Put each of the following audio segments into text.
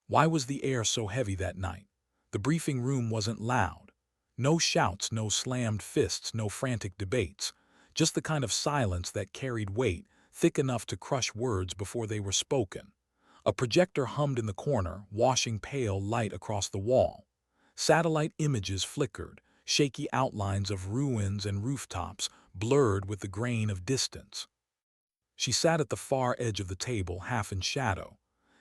Why was the air so heavy that night? The briefing room wasn't loud. No shouts, no slammed fists, no frantic debates. Just the kind of silence that carried weight, thick enough to crush words before they were spoken. A projector hummed in the corner, washing pale light across the wall. Satellite images flickered, shaky outlines of ruins and rooftops blurred with the grain of distance. She sat at the far edge of the table, half in shadow.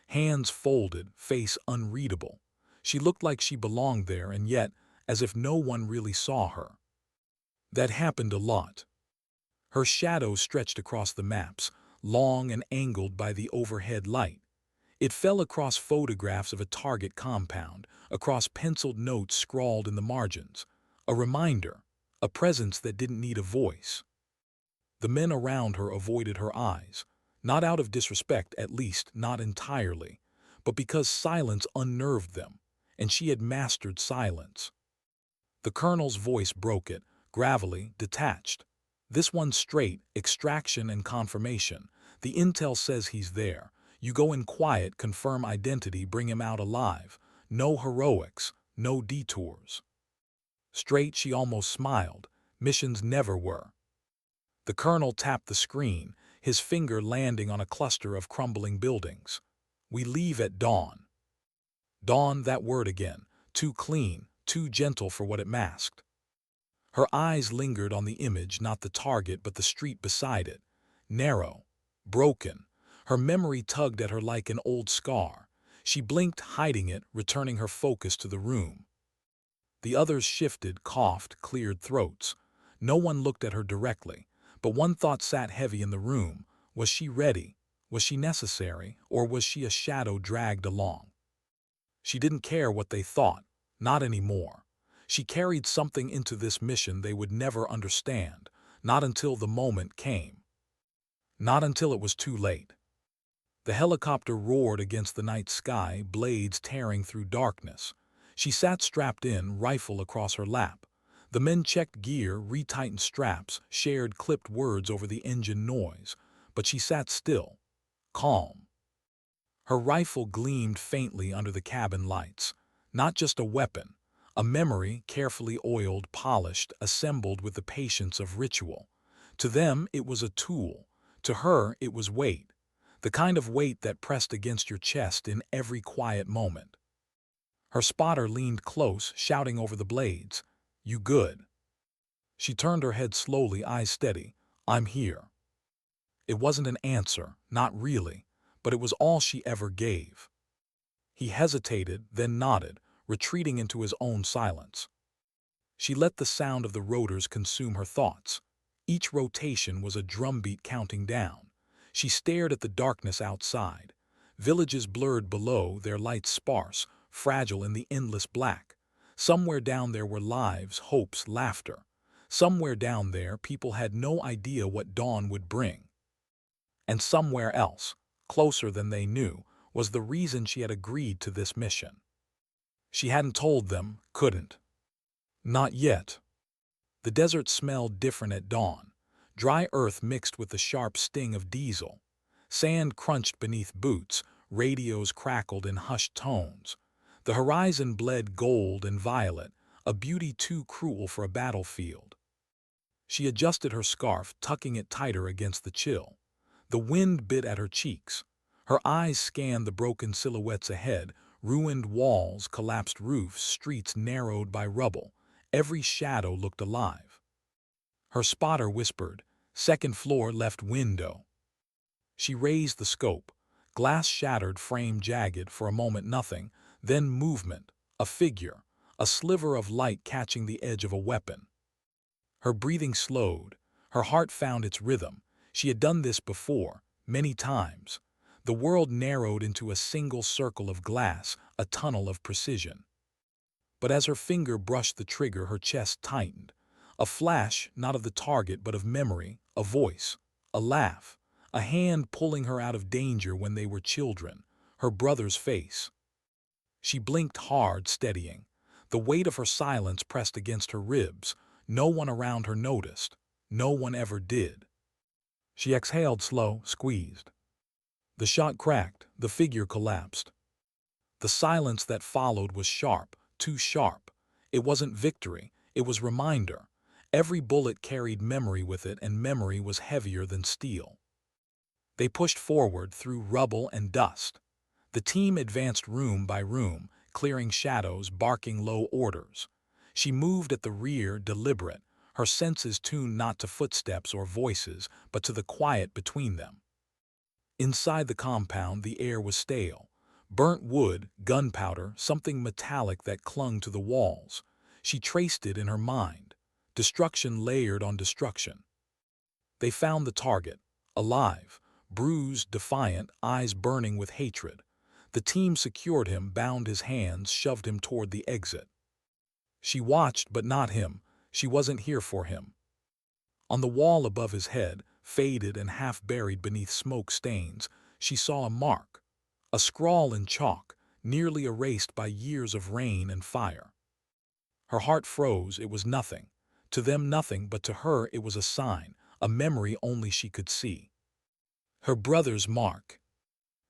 Hands folded, face unreadable. She looked like she belonged there, and yet, as if no one really saw her. That happened a lot. Her shadow stretched across the maps, long and angled by the overhead light. It fell across photographs of a target compound, across penciled notes scrawled in the margins. A reminder, a presence that didn't need a voice. The men around her avoided her eyes, not out of disrespect, at least not entirely, but because silence unnerved them, and she had mastered silence. The colonel's voice broke it, gravelly, detached. This one straight, extraction and confirmation. The intel says he's there. You go in quiet, confirm identity, bring him out alive. No heroics, no detours. Straight, she almost smiled. Missions never were. The colonel tapped the screen, his finger landing on a cluster of crumbling buildings. We leave at dawn. Dawn, that word again. Too clean, too gentle for what it masked. Her eyes lingered on the image, not the target, but the street beside it. Narrow, broken. Her memory tugged at her like an old scar. She blinked, hiding it, returning her focus to the room. The others shifted, coughed, cleared throats. No one looked at her directly, but one thought sat heavy in the room. Was she ready? Was she necessary? Or was she a shadow dragged along? She didn't care what they thought, not anymore. She carried something into this mission they would never understand, not until the moment came. Not until it was too late. The helicopter roared against the night sky, blades tearing through darkness. She sat strapped in, rifle across her lap. The men checked gear, retightened straps, shared clipped words over the engine noise. But she sat still, calm. Her rifle gleamed faintly under the cabin lights. Not just a weapon, a memory, carefully oiled, polished, assembled with the patience of ritual. To them, it was a tool. To her, it was weight. The kind of weight that pressed against your chest in every quiet moment. Her spotter leaned close, shouting over the blades, "You good?" She turned her head slowly, eyes steady. "I'm here." It wasn't an answer, not really, but it was all she ever gave. He hesitated, then nodded, retreating into his own silence. She let the sound of the rotors consume her thoughts. Each rotation was a drumbeat counting down. She stared at the darkness outside. Villages blurred below, their lights sparse, fragile in the endless black. Somewhere down there were lives, hopes, laughter. Somewhere down there, people had no idea what dawn would bring. And somewhere else, closer than they knew, was the reason she had agreed to this mission. She hadn't told them, couldn't. Not yet. The desert smelled different at dawn. Dry earth mixed with the sharp sting of diesel. Sand crunched beneath boots, radios crackled in hushed tones. The horizon bled gold and violet, a beauty too cruel for a battlefield. She adjusted her scarf, tucking it tighter against the chill. The wind bit at her cheeks. Her eyes scanned the broken silhouettes ahead, ruined walls, collapsed roofs, streets narrowed by rubble. Every shadow looked alive. Her spotter whispered, "Second floor, left window." She raised the scope. Glass shattered, frame jagged, for a moment nothing, then movement, a figure, a sliver of light catching the edge of a weapon. Her breathing slowed. Her heart found its rhythm. She had done this before, many times. The world narrowed into a single circle of glass, a tunnel of precision. But as her finger brushed the trigger, her chest tightened. A flash, not of the target but of memory, a voice, a laugh, a hand pulling her out of danger when they were children, her brother's face. She blinked hard, steadying. The weight of her silence pressed against her ribs. No one around her noticed. No one ever did. She exhaled slow, squeezed. The shot cracked, the figure collapsed. The silence that followed was sharp, too sharp. It wasn't victory, it was reminder. Every bullet carried memory with it, and memory was heavier than steel. They pushed forward through rubble and dust. The team advanced room by room, clearing shadows, barking low orders. She moved at the rear, deliberate, her senses tuned not to footsteps or voices, but to the quiet between them. Inside the compound, the air was stale. Burnt wood, gunpowder, something metallic that clung to the walls. She traced it in her mind. Destruction layered on destruction. They found the target, alive, bruised, defiant, eyes burning with hatred. The team secured him, bound his hands, shoved him toward the exit. She watched, but not him. She wasn't here for him. On the wall above his head, faded and half buried beneath smoke stains, she saw a mark, a scrawl in chalk, nearly erased by years of rain and fire. Her heart froze. It was nothing. To them nothing, but to her it was a sign, a memory only she could see. Her brother's mark.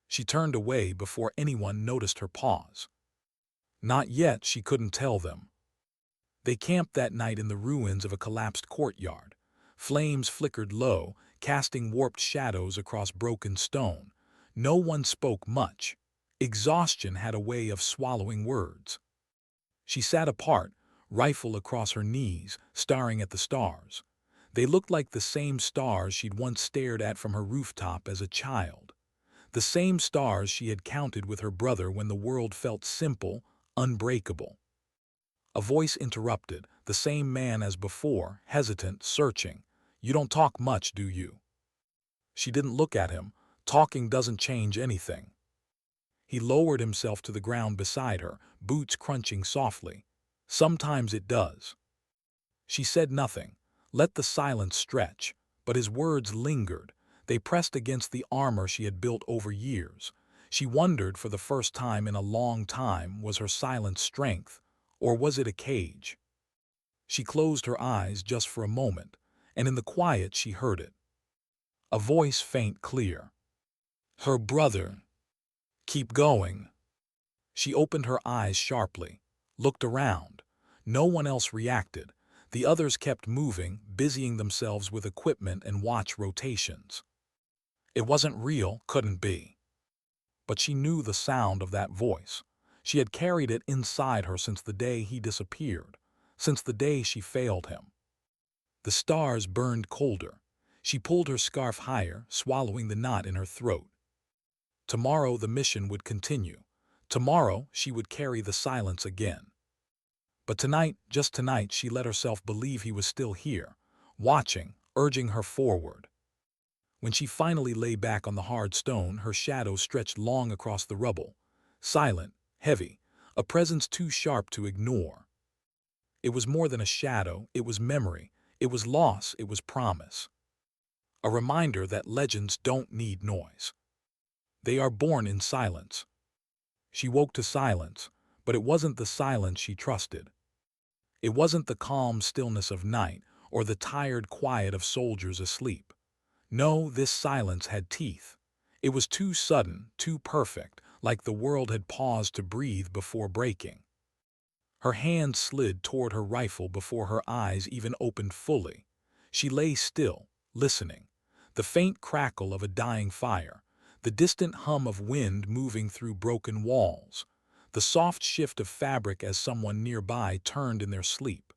She turned away before anyone noticed her pause. Not yet, she couldn't tell them. They camped that night in the ruins of a collapsed courtyard. Flames flickered low, casting warped shadows across broken stone. No one spoke much. Exhaustion had a way of swallowing words. She sat apart, rifle across her knees, staring at the stars. They looked like the same stars she'd once stared at from her rooftop as a child. The same stars she had counted with her brother when the world felt simple, unbreakable. A voice interrupted, the same man as before, hesitant, searching. "You don't talk much, do you?" She didn't look at him. Talking doesn't change anything. He lowered himself to the ground beside her, boots crunching softly. "Sometimes it does." She said nothing, let the silence stretch, but his words lingered. They pressed against the armor she had built over years. She wondered for the first time in a long time, was her silence strength, or was it a cage? She closed her eyes just for a moment, and in the quiet she heard it. A voice, faint, clear. Her brother. "Keep going." She opened her eyes sharply, looked around. No one else reacted. The others kept moving, busying themselves with equipment and watch rotations. It wasn't real, couldn't be. But she knew the sound of that voice. She had carried it inside her since the day he disappeared, since the day she failed him. The stars burned colder. She pulled her scarf higher, swallowing the knot in her throat. Tomorrow the mission would continue. Tomorrow she would carry the silence again. But tonight, just tonight, she let herself believe he was still here, watching, urging her forward. When she finally lay back on the hard stone, her shadow stretched long across the rubble. Silent, heavy, a presence too sharp to ignore. It was more than a shadow, it was memory, it was loss, it was promise. A reminder that legends don't need noise. They are born in silence. She woke to silence, but it wasn't the silence she trusted. It wasn't the calm stillness of night or the tired quiet of soldiers asleep. No, this silence had teeth. It was too sudden, too perfect, like the world had paused to breathe before breaking. Her hand slid toward her rifle before her eyes even opened fully. She lay still, listening. The faint crackle of a dying fire, the distant hum of wind moving through broken walls, the soft shift of fabric as someone nearby turned in their sleep.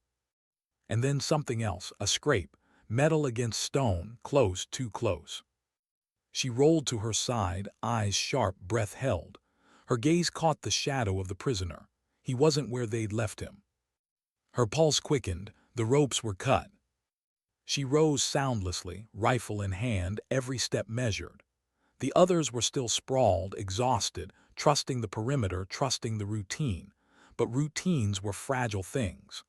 And then something else, a scrape, metal against stone, close, too close. She rolled to her side, eyes sharp, breath held. Her gaze caught the shadow of the prisoner. He wasn't where they'd left him. Her pulse quickened, the ropes were cut. She rose soundlessly, rifle in hand, every step measured. The others were still sprawled, exhausted, trusting the perimeter, trusting the routine. But routines were fragile things.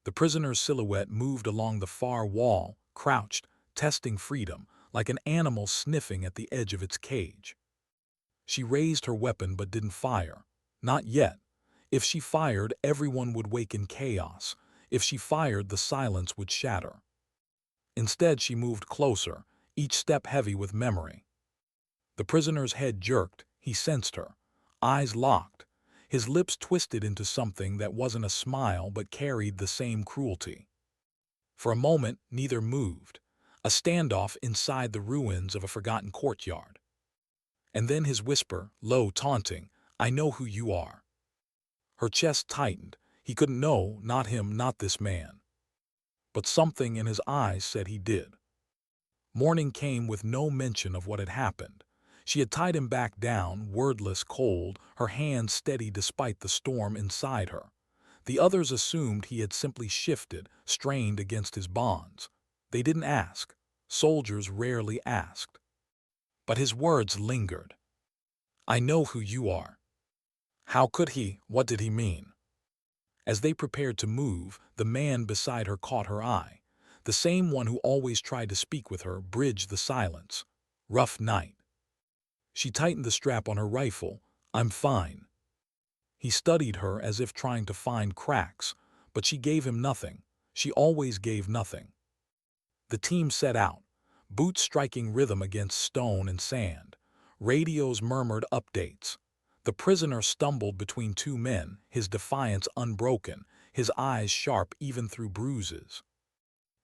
The prisoner's silhouette moved along the far wall, crouched, testing freedom, like an animal sniffing at the edge of its cage. She raised her weapon but didn't fire. Not yet. If she fired, everyone would wake in chaos. If she fired, the silence would shatter. Instead, she moved closer, each step heavy with memory. The prisoner's head jerked. He sensed her. eyes locked, his lips twisted into something that wasn't a smile but carried the same cruelty. For a moment, neither moved, a standoff inside the ruins of a forgotten courtyard. And then his whisper, low, taunting, "I know who you are." Her chest tightened. He couldn't know, not him, not this man. But something in his eyes said he did. Morning came with no mention of what had happened. She had tied him back down, wordless, cold, her hands steady despite the storm inside her. The others assumed he had simply shifted, strained against his bonds. They didn't ask. Soldiers rarely asked. But his words lingered. "I know who you are." How could he? What did he mean? As they prepared to move, the man beside her caught her eye. The same one who always tried to speak with her bridged the silence. "Rough night." She tightened the strap on her rifle. "I'm fine." He studied her as if trying to find cracks, but she gave him nothing. She always gave nothing. The team set out, boots striking rhythm against stone and sand. Radios murmured updates. The prisoner stumbled between two men, his defiance unbroken, his eyes sharp even through bruises.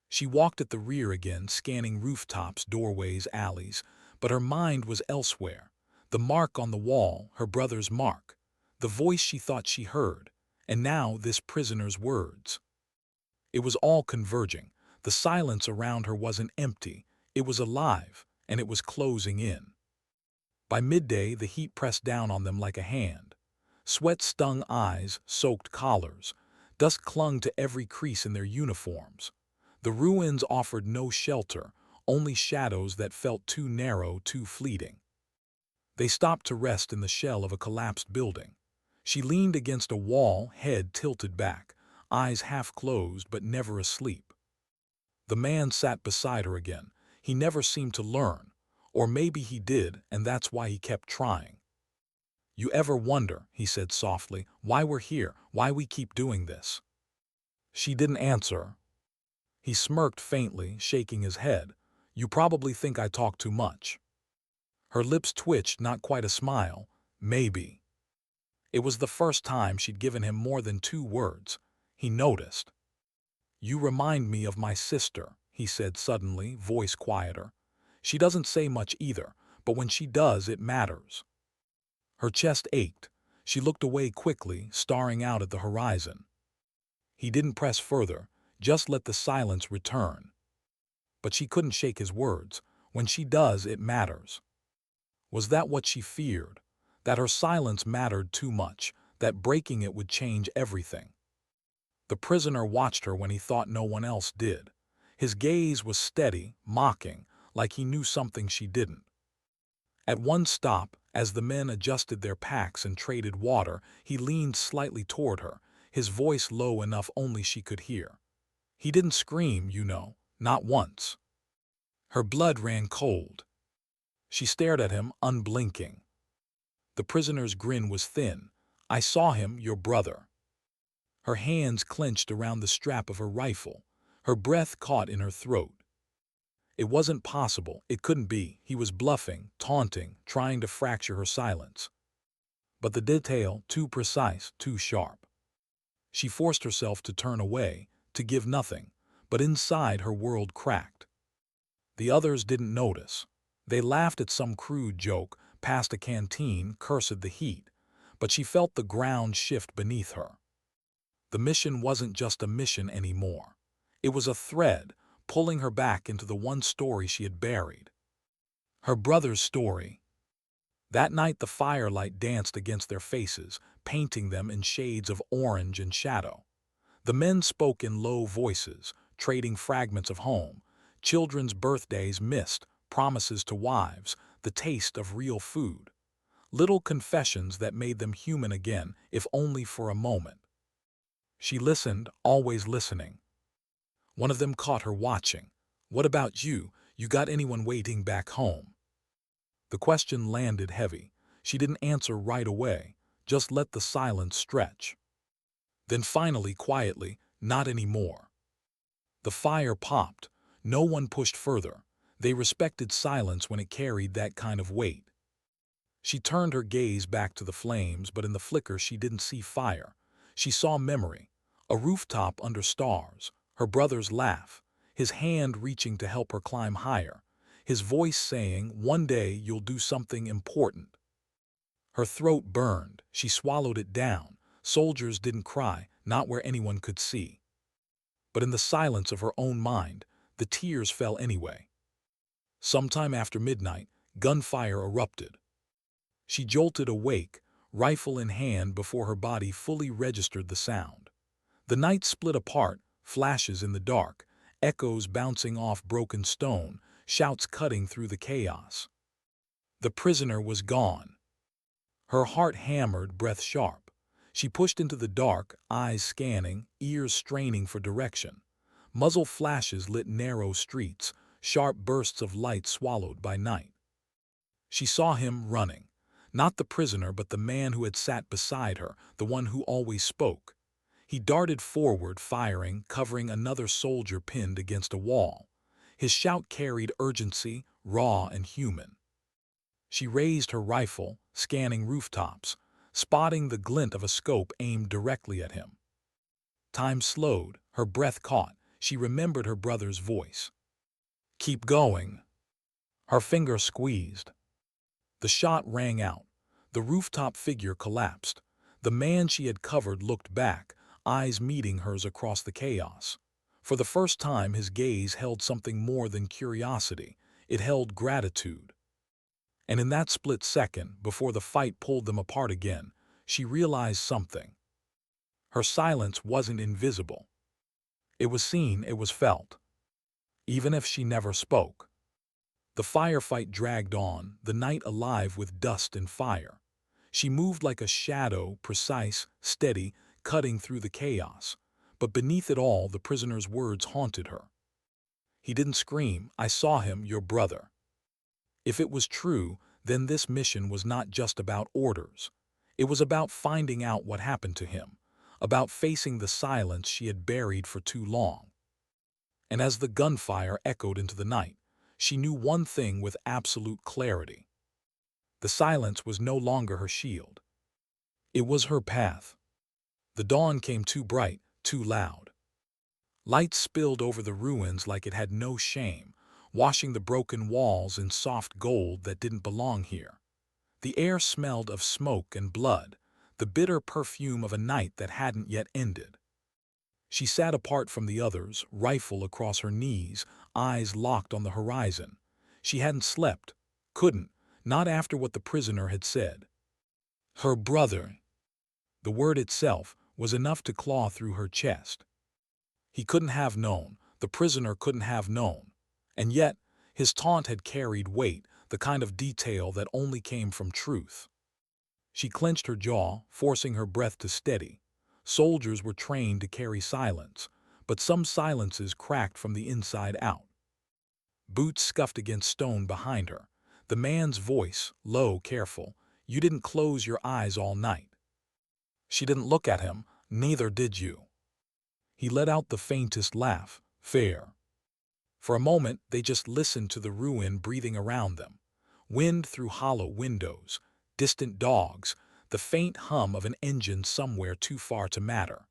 She walked at the rear again, scanning rooftops, doorways, alleys, but her mind was elsewhere. The mark on the wall, her brother's mark. The voice she thought she heard, and now this prisoner's words. It was all converging. The silence around her wasn't empty. It was alive, and it was closing in. By midday, the heat pressed down on them like a hand. Sweat stung eyes, soaked collars. Dust clung to every crease in their uniforms. The ruins offered no shelter, only shadows that felt too narrow, too fleeting. They stopped to rest in the shell of a collapsed building. She leaned against a wall, head tilted back, eyes half closed but never asleep. The man sat beside her again. He never seemed to learn. Or maybe he did, and that's why he kept trying. "You ever wonder," he said softly, "why we're here, why we keep doing this?" She didn't answer. He smirked faintly, shaking his head. "You probably think I talk too much." Her lips twitched, not quite a smile. Maybe. It was the first time she'd given him more than 2 words. He noticed. "You remind me of my sister," he said suddenly, voice quieter. "She doesn't say much either, but when she does, it matters." Her chest ached. She looked away quickly, staring out at the horizon. He didn't press further, just let the silence return. But she couldn't shake his words. When she does, it matters. Was that what she feared? That her silence mattered too much, that breaking it would change everything? The prisoner watched her when he thought no one else did. His gaze was steady, mocking, like he knew something she didn't. At one stop, as the men adjusted their packs and traded water, he leaned slightly toward her, his voice low enough only she could hear. He didn't scream, you know, not once. Her blood ran cold. She stared at him, unblinking. The prisoner's grin was thin. "I saw him, your brother." Her hands clenched around the strap of her rifle. Her breath caught in her throat. It wasn't possible. It couldn't be. He was bluffing, taunting, trying to fracture her silence. But the detail, too precise, too sharp. She forced herself to turn away, to give nothing, but inside her world cracked. The others didn't notice. They laughed at some crude joke, passed a canteen, cursed the heat, but she felt the ground shift beneath her. The mission wasn't just a mission anymore. It was a thread, pulling her back into the one story she had buried. Her brother's story. That night the firelight danced against their faces, painting them in shades of orange and shadow. The men spoke in low voices, trading fragments of home, children's birthdays missed, promises to wives, the taste of real food. Little confessions that made them human again, if only for a moment. She listened, always listening. One of them caught her watching. "What about you? You got anyone waiting back home?" The question landed heavy. She didn't answer right away, just let the silence stretch. Then finally, quietly, "Not anymore." The fire popped. No one pushed further. They respected silence when it carried that kind of weight. She turned her gaze back to the flames, but in the flicker she didn't see fire. She saw memory, a rooftop under stars, her brother's laugh, his hand reaching to help her climb higher, his voice saying, "One day you'll do something important." Her throat burned. She swallowed it down. Soldiers didn't cry, not where anyone could see. But in the silence of her own mind, the tears fell anyway. Sometime after midnight, gunfire erupted. She jolted awake, rifle in hand, before her body fully registered the sound. The night split apart, flashes in the dark, echoes bouncing off broken stone, shouts cutting through the chaos. The prisoner was gone. Her heart hammered, breath sharp. She pushed into the dark, eyes scanning, ears straining for direction. Muzzle flashes lit narrow streets, sharp bursts of light swallowed by night. She saw him running. Not the prisoner, but the man who had sat beside her, the one who always spoke. He darted forward, firing, covering another soldier pinned against a wall. His shout carried urgency, raw and human. She raised her rifle, scanning rooftops, spotting the glint of a scope aimed directly at him. Time slowed, her breath caught. She remembered her brother's voice. "Keep going." Her finger squeezed. The shot rang out. The rooftop figure collapsed. The man she had covered looked back, eyes meeting hers across the chaos. For the first time, his gaze held something more than curiosity. It held gratitude. And in that split second, before the fight pulled them apart again, she realized something. Her silence wasn't invisible. It was seen, it was felt. Even if she never spoke. The firefight dragged on, the night alive with dust and fire. She moved like a shadow, precise, steady, cutting through the chaos. But beneath it all, the prisoner's words haunted her. He didn't scream, "I saw him, your brother." If it was true, then this mission was not just about orders. It was about finding out what happened to him, about facing the silence she had buried for too long. And as the gunfire echoed into the night, she knew one thing with absolute clarity. The silence was no longer her shield. It was her path. The dawn came too bright, too loud. Light spilled over the ruins like it had no shame, washing the broken walls in soft gold that didn't belong here. The air smelled of smoke and blood, the bitter perfume of a night that hadn't yet ended. She sat apart from the others, rifle across her knees, eyes locked on the horizon. She hadn't slept, couldn't, not after what the prisoner had said. Her brother. The word itself was enough to claw through her chest. He couldn't have known, the prisoner couldn't have known. And yet, his taunt had carried weight, the kind of detail that only came from truth. She clenched her jaw, forcing her breath to steady. Soldiers were trained to carry silence, but some silences cracked from the inside out. Boots scuffed against stone behind her. The man's voice, low, careful, "You didn't close your eyes all night." She didn't look at him, "Neither did you." He let out the faintest laugh, "Fair." For a moment, they just listened to the ruin breathing around them. Wind through hollow windows, distant dogs, the faint hum of an engine somewhere too far to matter.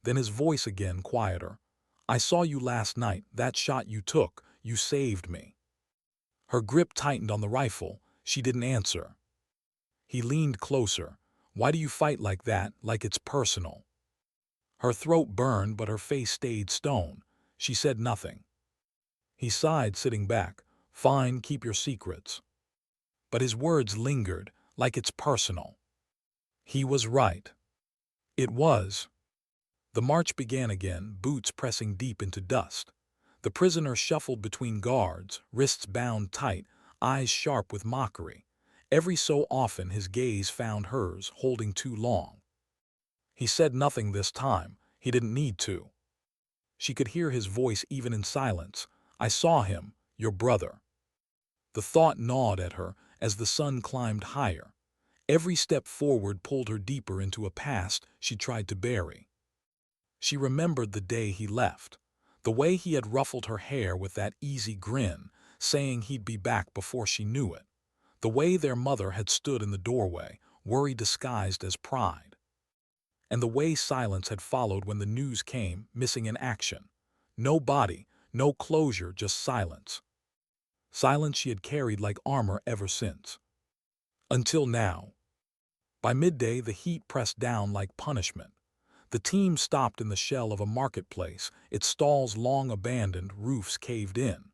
Then his voice again, quieter. "I saw you last night, that shot you took, you saved me." Her grip tightened on the rifle. She didn't answer. He leaned closer. "Why do you fight like that, like it's personal?" Her throat burned, but her face stayed stone. She said nothing. He sighed, sitting back. "Fine, keep your secrets." But his words lingered, like it's personal. He was right. It was. The march began again, boots pressing deep into dust. The prisoner shuffled between guards, wrists bound tight, eyes sharp with mockery. Every so often his gaze found hers, holding too long. He said nothing this time. He didn't need to. She could hear his voice even in silence. "I saw him, your brother." The thought gnawed at her as the sun climbed higher. Every step forward pulled her deeper into a past she tried to bury. She remembered the day he left, the way he had ruffled her hair with that easy grin, saying he'd be back before she knew it. The way their mother had stood in the doorway, worry disguised as pride. And the way silence had followed when the news came, missing in action. No body, no closure, just silence. Silence she had carried like armor ever since. Until now. By midday, the heat pressed down like punishment. The team stopped in the shell of a marketplace, its stalls long abandoned, roofs caved in.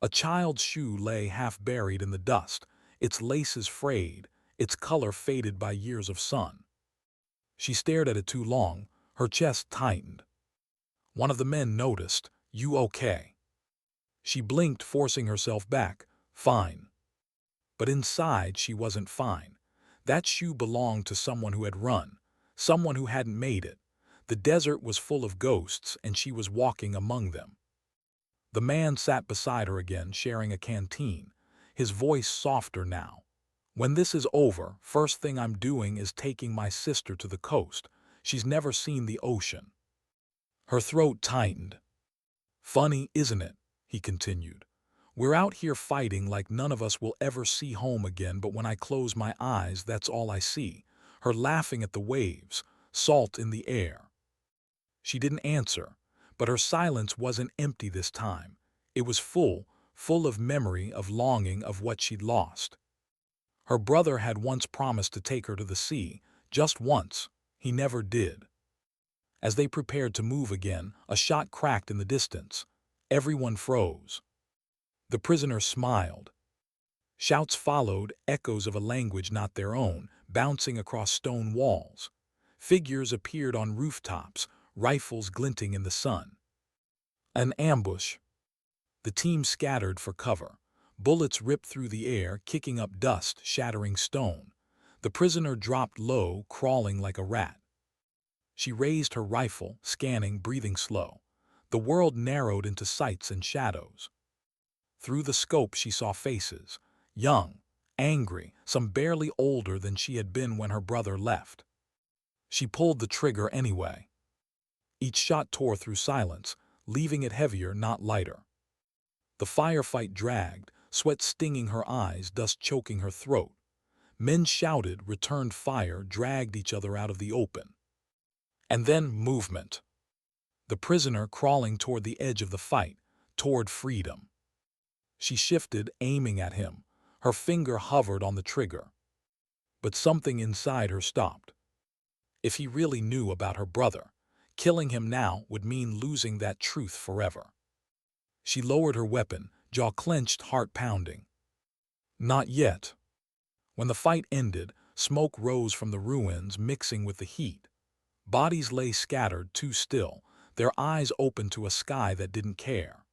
A child's shoe lay half buried in the dust, its laces frayed, its color faded by years of sun. She stared at it too long, her chest tightened. One of the men noticed, "You okay?" She blinked, forcing herself back. "Fine." But inside she wasn't fine. That shoe belonged to someone who had run, someone who hadn't made it. The desert was full of ghosts, and she was walking among them. The man sat beside her again, sharing a canteen, his voice softer now. "When this is over, first thing I'm doing is taking my sister to the coast. She's never seen the ocean." Her throat tightened. "Funny, isn't it?" he continued. "We're out here fighting like none of us will ever see home again, but when I close my eyes, that's all I see. Her laughing at the waves, salt in the air." She didn't answer, but her silence wasn't empty this time. It was full, full of memory, of longing, of what she'd lost. Her brother had once promised to take her to the sea, just once. He never did. As they prepared to move again, a shot cracked in the distance. Everyone froze. The prisoner smiled. Shouts followed, echoes of a language not their own, bouncing across stone walls. Figures appeared on rooftops, rifles glinting in the sun. An ambush. The team scattered for cover. Bullets ripped through the air, kicking up dust, shattering stone. The prisoner dropped low, crawling like a rat. She raised her rifle, scanning, breathing slow. The world narrowed into sights and shadows. Through the scope she saw faces, young, angry, some barely older than she had been when her brother left. She pulled the trigger anyway. Each shot tore through silence, leaving it heavier, not lighter. The firefight dragged, sweat stinging her eyes, dust choking her throat. Men shouted, returned fire, dragged each other out of the open. And then movement. The prisoner crawling toward the edge of the fight, toward freedom. She shifted, aiming at him. Her finger hovered on the trigger. But something inside her stopped. If he really knew about her brother, killing him now would mean losing that truth forever. She lowered her weapon, jaw clenched, heart pounding. Not yet. When the fight ended, smoke rose from the ruins, mixing with the heat. Bodies lay scattered, too still, their eyes open to a sky that didn't care.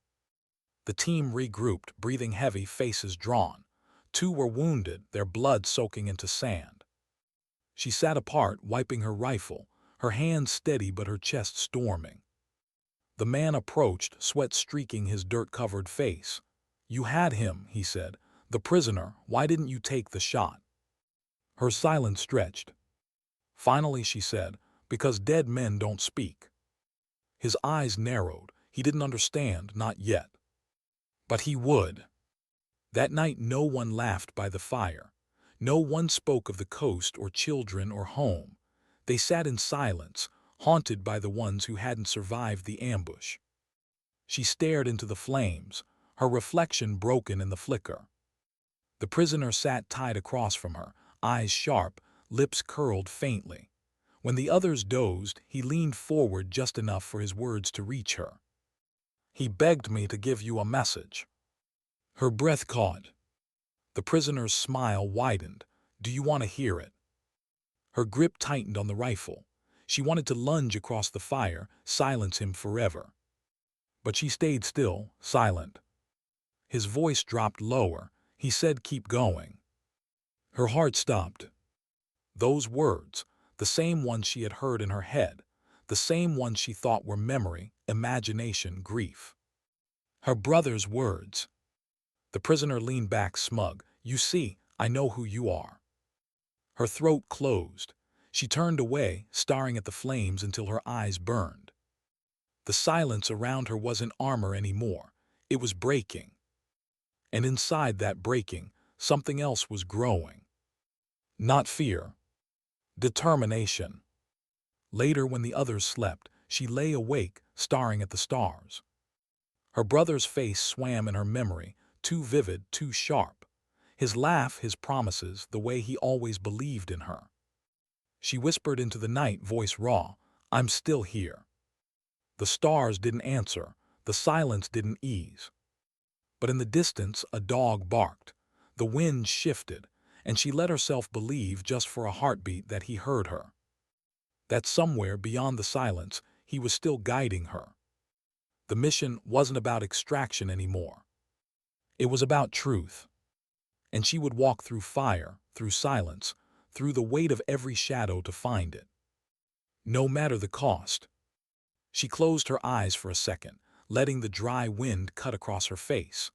The team regrouped, breathing heavy, faces drawn. 2 were wounded, their blood soaking into sand. She sat apart, wiping her rifle, her hands steady but her chest storming. The man approached, sweat streaking his dirt-covered face. "You had him," he said. "The prisoner. Why didn't you take the shot?" Her silence stretched. Finally she said, "Because dead men don't speak." His eyes narrowed. He didn't understand, not yet. But he would. That night no one laughed by the fire. No one spoke of the coast or children or home. They sat in silence, haunted by the ones who hadn't survived the ambush. She stared into the flames, her reflection broken in the flicker. The prisoner sat tied across from her, eyes sharp, lips curled faintly. When the others dozed, he leaned forward just enough for his words to reach her. "He begged me to give you a message." Her breath caught. The prisoner's smile widened. "Do you want to hear it?" Her grip tightened on the rifle. She wanted to lunge across the fire, silence him forever. But she stayed still, silent. His voice dropped lower. He said, "Keep going." Her heart stopped. Those words, the same ones she had heard in her head, the same ones she thought were memory, imagination, grief. Her brother's words. The prisoner leaned back, smug. "You see, I know who you are." Her throat closed. She turned away, staring at the flames until her eyes burned. The silence around her wasn't armor anymore. It was breaking. And inside that breaking, something else was growing. Not fear. Determination. Later, when the others slept, she lay awake, staring at the stars. Her brother's face swam in her memory, too vivid, too sharp. His laugh, his promises, the way he always believed in her. She whispered into the night, voice raw, "I'm still here." The stars didn't answer, the silence didn't ease. But in the distance, a dog barked. The wind shifted, and she let herself believe, just for a heartbeat, that he heard her. That somewhere beyond the silence, he was still guiding her. The mission wasn't about extraction anymore. It was about truth. And she would walk through fire, through silence, through the weight of every shadow to find it. No matter the cost. She closed her eyes for a second, letting the dry wind cut across her face.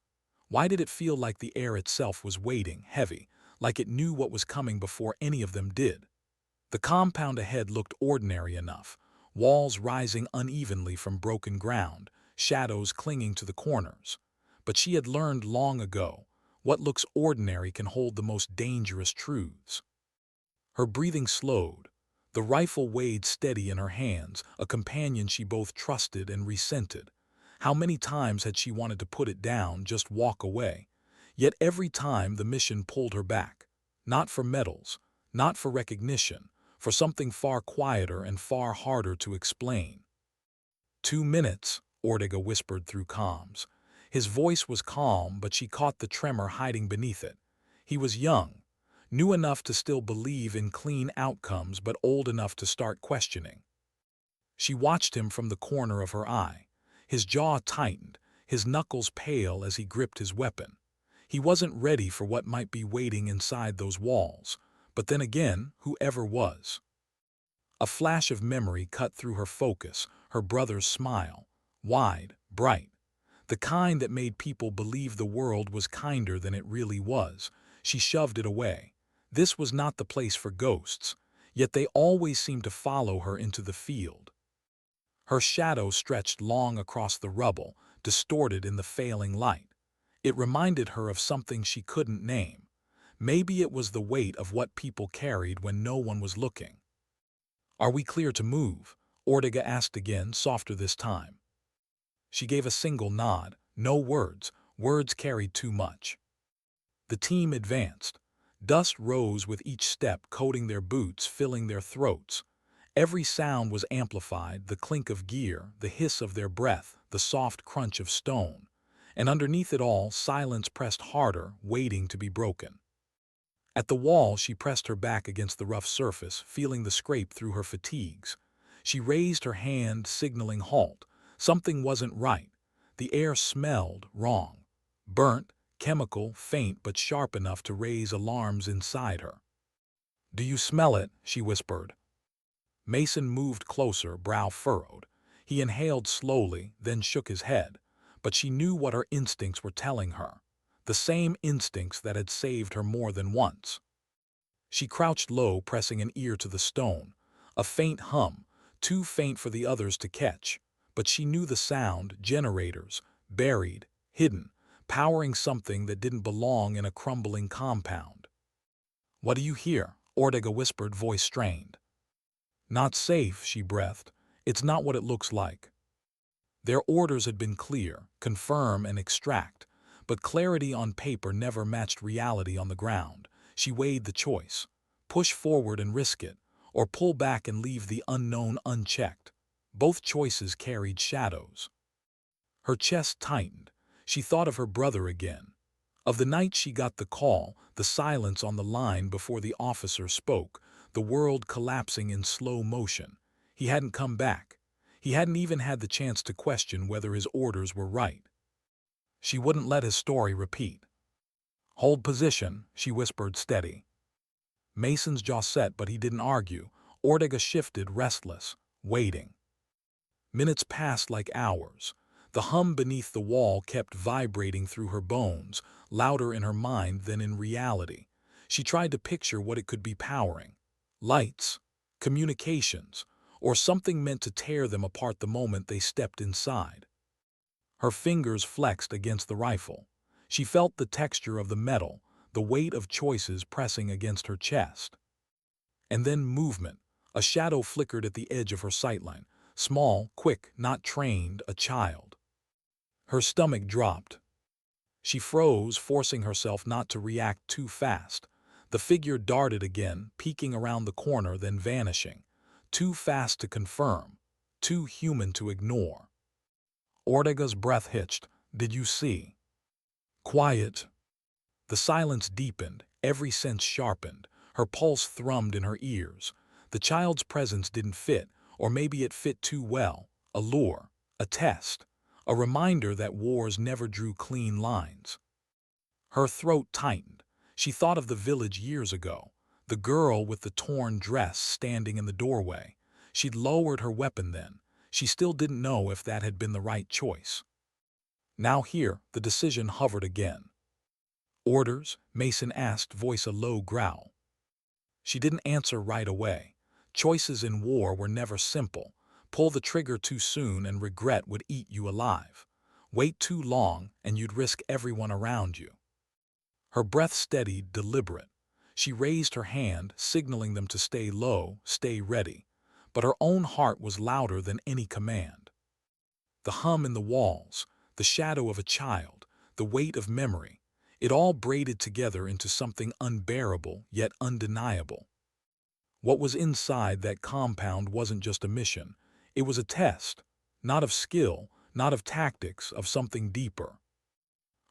Why did it feel like the air itself was waiting, heavy, like it knew what was coming before any of them did? The compound ahead looked ordinary enough, walls rising unevenly from broken ground, shadows clinging to the corners. But she had learned long ago, what looks ordinary can hold the most dangerous truths. Her breathing slowed. The rifle weighed steady in her hands, a companion she both trusted and resented. How many times had she wanted to put it down, just walk away? Yet every time the mission pulled her back. Not for medals, not for recognition, for something far quieter and far harder to explain. 2 minutes, Ortega whispered through comms. His voice was calm, but she caught the tremor hiding beneath it. He was young, knew enough to still believe in clean outcomes, but old enough to start questioning. She watched him from the corner of her eye. His jaw tightened, his knuckles pale as he gripped his weapon. He wasn't ready for what might be waiting inside those walls. But then again, whoever was. A flash of memory cut through her focus, her brother's smile. Wide, bright. The kind that made people believe the world was kinder than it really was. She shoved it away. This was not the place for ghosts, yet they always seemed to follow her into the field. Her shadow stretched long across the rubble, distorted in the failing light. It reminded her of something she couldn't name. Maybe it was the weight of what people carried when no one was looking. "Are we clear to move?" Ortega asked again, softer this time. She gave a single nod. No words. Words carried too much. The team advanced. Dust rose with each step, coating their boots, filling their throats. Every sound was amplified, the clink of gear, the hiss of their breath, the soft crunch of stone. And underneath it all, silence pressed harder, waiting to be broken. At the wall, she pressed her back against the rough surface, feeling the scrape through her fatigues. She raised her hand, signaling halt. Something wasn't right. The air smelled wrong. Burnt, chemical, faint but sharp enough to raise alarms inside her. "Do you smell it?" she whispered. Mason moved closer, brow furrowed. He inhaled slowly, then shook his head. But she knew what her instincts were telling her. The same instincts that had saved her more than once. She crouched low, pressing an ear to the stone. A faint hum, too faint for the others to catch. But she knew the sound, generators, buried, hidden, powering something that didn't belong in a crumbling compound. "What do you hear?" Ortega whispered, voice strained. "Not safe," she breathed. "It's not what it looks like." Their orders had been clear: confirm and extract. But clarity on paper never matched reality on the ground. She weighed the choice. Push forward and risk it, or pull back and leave the unknown unchecked. Both choices carried shadows. Her chest tightened. She thought of her brother again. Of the night she got the call, the silence on the line before the officer spoke, the world collapsing in slow motion. He hadn't come back. He hadn't even had the chance to question whether his orders were right. She wouldn't let his story repeat. "Hold position," she whispered, steady. Mason's jaw set, but he didn't argue. Ortega shifted, restless, waiting. Minutes passed like hours. The hum beneath the wall kept vibrating through her bones, louder in her mind than in reality. She tried to picture what it could be powering. Lights, communications, or something meant to tear them apart the moment they stepped inside. Her fingers flexed against the rifle. She felt the texture of the metal, the weight of choices pressing against her chest. And then movement. A shadow flickered at the edge of her sightline. Small, quick, not trained, a child. Her stomach dropped. She froze, forcing herself not to react too fast. The figure darted again, peeking around the corner, then vanishing. Too fast to confirm. Too human to ignore. Ortega's breath hitched. "Did you see?" "Quiet." The silence deepened, every sense sharpened. Her pulse thrummed in her ears. The child's presence didn't fit, or maybe it fit too well. A lure, a test, a reminder that wars never drew clean lines. Her throat tightened. She thought of the village years ago, the girl with the torn dress standing in the doorway. She'd lowered her weapon then. She still didn't know if that had been the right choice. Now here, the decision hovered again. "Orders?" Mason asked, voice a low growl. She didn't answer right away. Choices in war were never simple. Pull the trigger too soon and regret would eat you alive. Wait too long and you'd risk everyone around you. Her breath steadied, deliberate. She raised her hand, signaling them to stay low, stay ready. But her own heart was louder than any command. The hum in the walls, the shadow of a child, the weight of memory, it all braided together into something unbearable yet undeniable. What was inside that compound wasn't just a mission. It was a test, not of skill, not of tactics, of something deeper.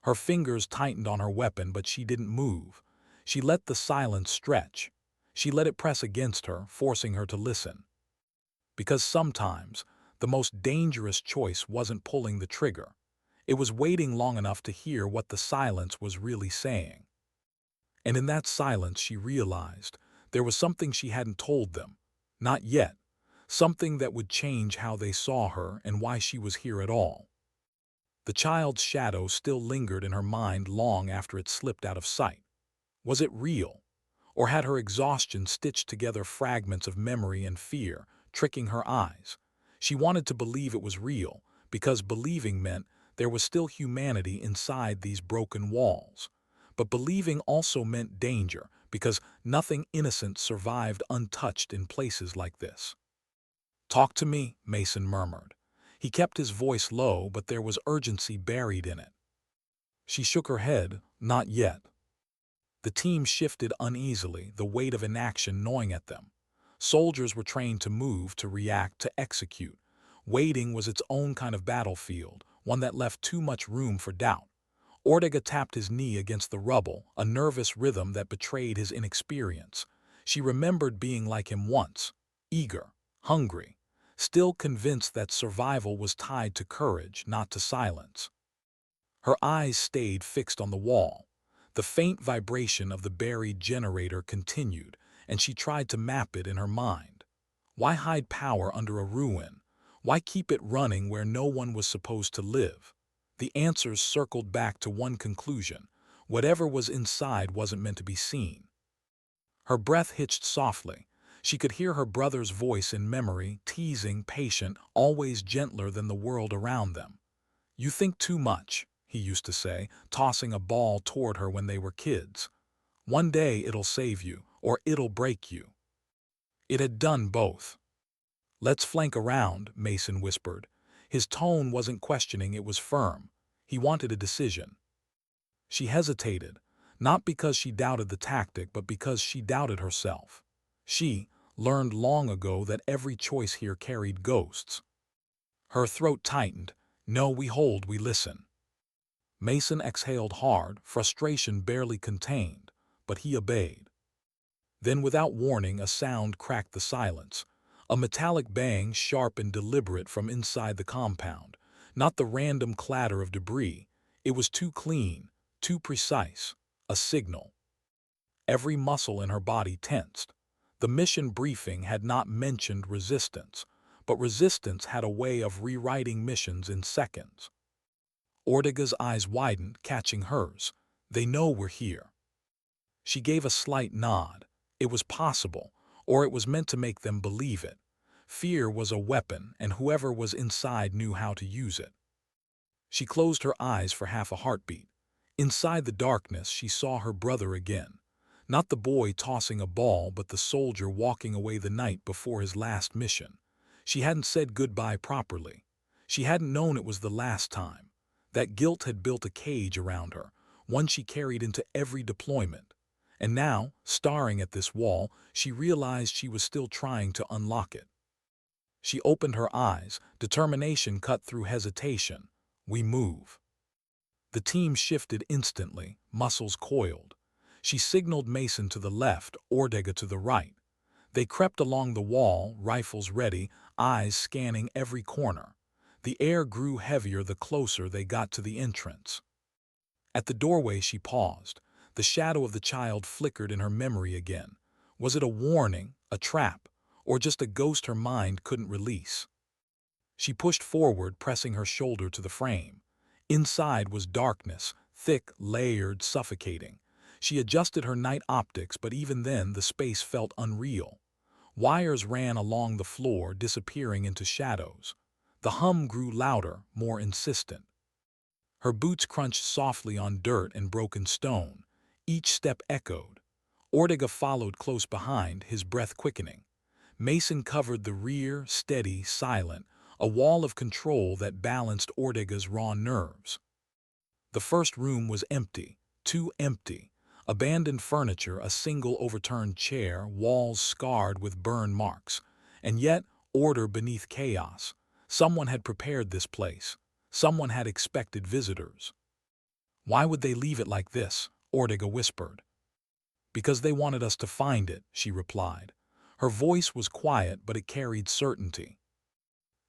Her fingers tightened on her weapon, but she didn't move. She let the silence stretch. She let it press against her, forcing her to listen. Because sometimes, the most dangerous choice wasn't pulling the trigger. It was waiting long enough to hear what the silence was really saying. And in that silence she realized there was something she hadn't told them. Not yet. Something that would change how they saw her and why she was here at all. The child's shadow still lingered in her mind long after it slipped out of sight. Was it real? Or had her exhaustion stitched together fragments of memory and fear, tricking her eyes? She wanted to believe it was real, because believing meant there was still humanity inside these broken walls. But believing also meant danger, because nothing innocent survived untouched in places like this. "Talk to me," Mason murmured. He kept his voice low, but there was urgency buried in it. She shook her head. "Not yet." The team shifted uneasily, the weight of inaction gnawing at them. Soldiers were trained to move, to react, to execute. Waiting was its own kind of battlefield, one that left too much room for doubt. Ortega tapped his knee against the rubble, a nervous rhythm that betrayed his inexperience. She remembered being like him once, eager, hungry, still convinced that survival was tied to courage, not to silence. Her eyes stayed fixed on the wall. The faint vibration of the buried generator continued, and she tried to map it in her mind. Why hide power under a ruin? Why keep it running where no one was supposed to live? The answers circled back to one conclusion: whatever was inside wasn't meant to be seen. Her breath hitched softly. She could hear her brother's voice in memory, teasing, patient, always gentler than the world around them. "You think too much," he used to say, tossing a ball toward her when they were kids. "One day it'll save you, or it'll break you." It had done both. "Let's flank around," Mason whispered. His tone wasn't questioning, it was firm. He wanted a decision. She hesitated, not because she doubted the tactic, but because she doubted herself. She learned long ago that every choice here carried ghosts. Her throat tightened. "No, we hold, we listen." Mason exhaled hard, frustration barely contained, but he obeyed. Then, without warning, a sound cracked the silence. A metallic bang, sharp and deliberate, from inside the compound. Not the random clatter of debris. It was too clean, too precise. A signal. Every muscle in her body tensed. The mission briefing had not mentioned resistance, but resistance had a way of rewriting missions in seconds. Ortega's eyes widened, catching hers. "They know we're here." She gave a slight nod. It was possible, or it was meant to make them believe it. Fear was a weapon, and whoever was inside knew how to use it. She closed her eyes for half a heartbeat. Inside the darkness, she saw her brother again. Not the boy tossing a ball, but the soldier walking away the night before his last mission. She hadn't said goodbye properly. She hadn't known it was the last time. That guilt had built a cage around her, one she carried into every deployment. And now, staring at this wall, she realized she was still trying to unlock it. She opened her eyes, determination cut through hesitation. "We move." The team shifted instantly, muscles coiled. She signaled Mason to the left, Ortega to the right. They crept along the wall, rifles ready, eyes scanning every corner. The air grew heavier the closer they got to the entrance. At the doorway she paused. The shadow of the child flickered in her memory again. Was it a warning, a trap, or just a ghost her mind couldn't release? She pushed forward, pressing her shoulder to the frame. Inside was darkness, thick, layered, suffocating. She adjusted her night optics, but even then the space felt unreal. Wires ran along the floor, disappearing into shadows. The hum grew louder, more insistent. Her boots crunched softly on dirt and broken stone. Each step echoed. Ortega followed close behind, his breath quickening. Mason covered the rear, steady, silent, a wall of control that balanced Ortega's raw nerves. The first room was empty, too empty. Abandoned furniture, a single overturned chair, walls scarred with burn marks. And yet, order beneath chaos. Someone had prepared this place. Someone had expected visitors. "Why would they leave it like this?" Ortega whispered. "Because they wanted us to find it," she replied. Her voice was quiet, but it carried certainty.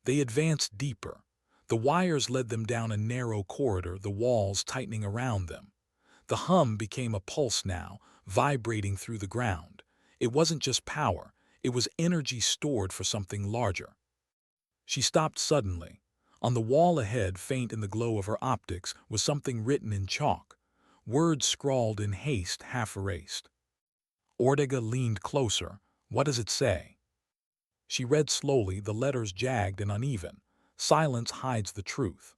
They advanced deeper. The wires led them down a narrow corridor, the walls tightening around them. The hum became a pulse now, vibrating through the ground. It wasn't just power, it was energy stored for something larger. She stopped suddenly. On the wall ahead, faint in the glow of her optics, was something written in chalk. Words scrawled in haste, half erased. Ortega leaned closer. "What does it say?" She read slowly, the letters jagged and uneven. "Silence hides the truth."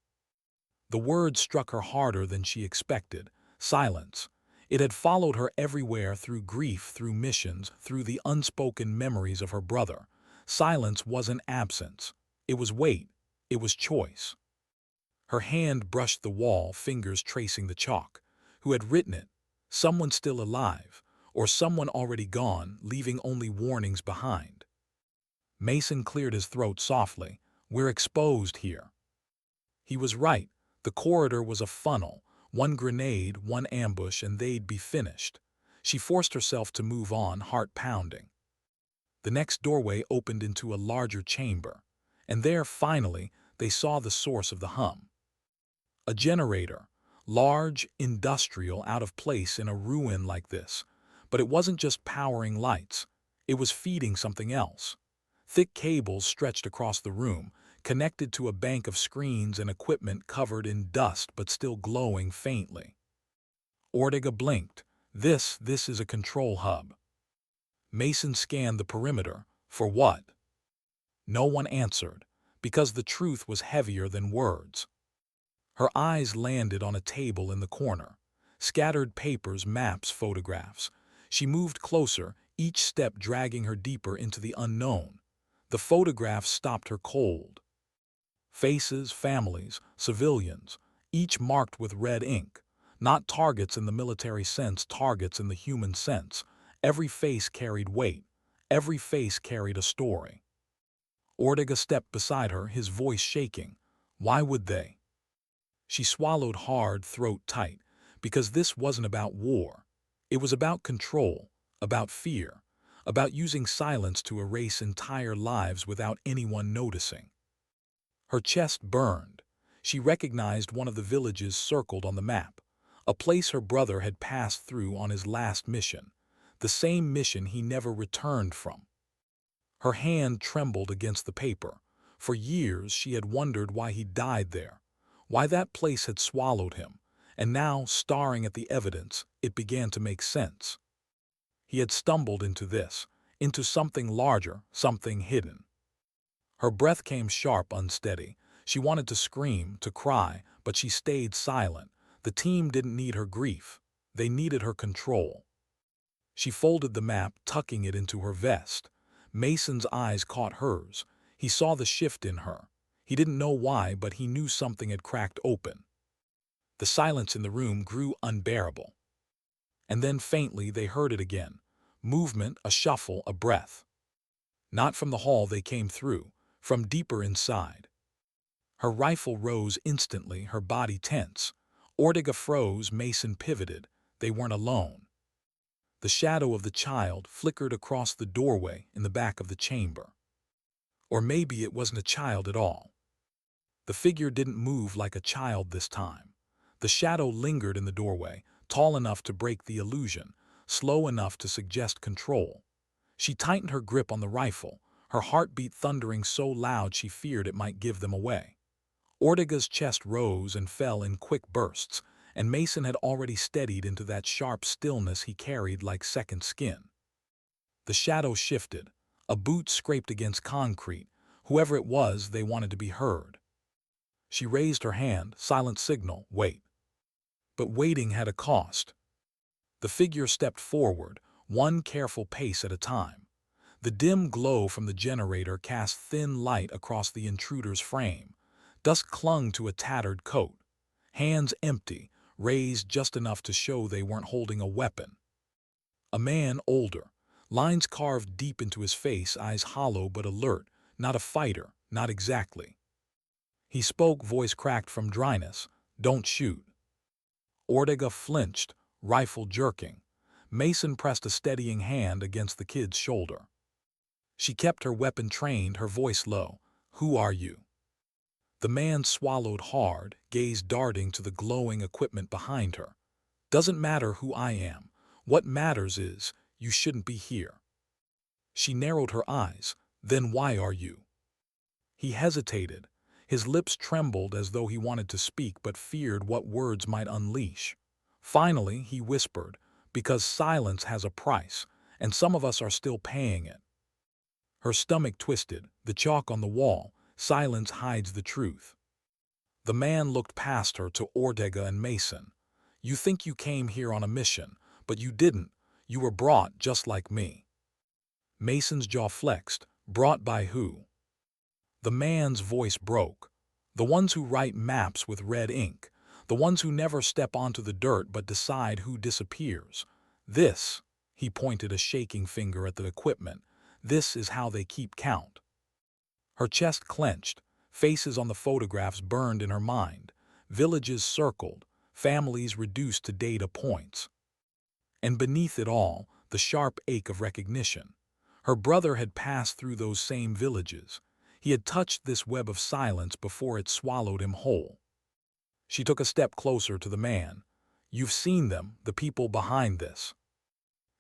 The words struck her harder than she expected. Silence. It had followed her everywhere, through grief, through missions, through the unspoken memories of her brother. Silence wasn't absence. It was weight. It was choice. Her hand brushed the wall, fingers tracing the chalk. Who had written it? Someone still alive, or someone already gone, leaving only warnings behind. Mason cleared his throat softly. "We're exposed here." He was right. The corridor was a funnel. One grenade, one ambush, and they'd be finished. She forced herself to move on, heart pounding. The next doorway opened into a larger chamber. And there, finally, they saw the source of the hum. A generator. Large, industrial, out of place in a ruin like this. But it wasn't just powering lights. It was feeding something else. Thick cables stretched across the room, connected to a bank of screens and equipment covered in dust but still glowing faintly. Ortega blinked. This is a control hub." Mason scanned the perimeter. For what? No one answered, because the truth was heavier than words. Her eyes landed on a table in the corner. Scattered papers, maps, photographs. She moved closer, each step dragging her deeper into the unknown. The photographs stopped her cold. Faces, families, civilians, each marked with red ink. Not targets in the military sense, targets in the human sense. Every face carried weight. Every face carried a story. Ortega stepped beside her, his voice shaking. "Why would they?" She swallowed hard, throat tight, because this wasn't about war. It was about control, about fear, about using silence to erase entire lives without anyone noticing. Her chest burned. She recognized one of the villages circled on the map, a place her brother had passed through on his last mission, the same mission he never returned from. Her hand trembled against the paper. For years she had wondered why he died there, why that place had swallowed him, and now, staring at the evidence, it began to make sense. He had stumbled into this, into something larger, something hidden. Her breath came sharp, unsteady. She wanted to scream, to cry, but she stayed silent. The team didn't need her grief. They needed her control. She folded the map, tucking it into her vest. Mason's eyes caught hers. He saw the shift in her. He didn't know why, but he knew something had cracked open. The silence in the room grew unbearable. And then faintly they heard it again. Movement, a shuffle, a breath. Not from the hall they came through, from deeper inside. Her rifle rose instantly, her body tense. Ortega froze, Mason pivoted. They weren't alone. The shadow of the child flickered across the doorway in the back of the chamber. Or maybe it wasn't a child at all. The figure didn't move like a child this time. The shadow lingered in the doorway, tall enough to break the illusion, slow enough to suggest control. She tightened her grip on the rifle, her heartbeat thundering so loud she feared it might give them away. Ortega's chest rose and fell in quick bursts, and Mason had already steadied into that sharp stillness he carried like second skin. The shadow shifted. A boot scraped against concrete. Whoever it was, they wanted to be heard. She raised her hand, silent signal, wait. But waiting had a cost. The figure stepped forward, one careful pace at a time. The dim glow from the generator cast thin light across the intruder's frame. Dust clung to a tattered coat. Hands empty, raised just enough to show they weren't holding a weapon. A man older, lines carved deep into his face, eyes hollow but alert, not a fighter, not exactly. He spoke, voice cracked from dryness, "Don't shoot." Ortega flinched, rifle jerking. Mason pressed a steadying hand against the kid's shoulder. She kept her weapon trained, her voice low, "Who are you?" The man swallowed hard, gaze darting to the glowing equipment behind her. "Doesn't matter who I am. What matters is, you shouldn't be here." She narrowed her eyes. "Then why are you?" He hesitated. His lips trembled as though he wanted to speak but feared what words might unleash. Finally, he whispered, "Because silence has a price, and some of us are still paying it." Her stomach twisted, the chalk on the wall. Silence hides the truth. The man looked past her to Ortega and Mason. "You think you came here on a mission, but you didn't. You were brought just like me." Mason's jaw flexed. "Brought by who?" The man's voice broke. "The ones who write maps with red ink. The ones who never step onto the dirt but decide who disappears. This," he pointed a shaking finger at the equipment, "this is how they keep count." Her chest clenched, faces on the photographs burned in her mind, villages circled, families reduced to data points. And beneath it all, the sharp ache of recognition. Her brother had passed through those same villages. He had touched this web of silence before it swallowed him whole. She took a step closer to the man. "You've seen them, the people behind this."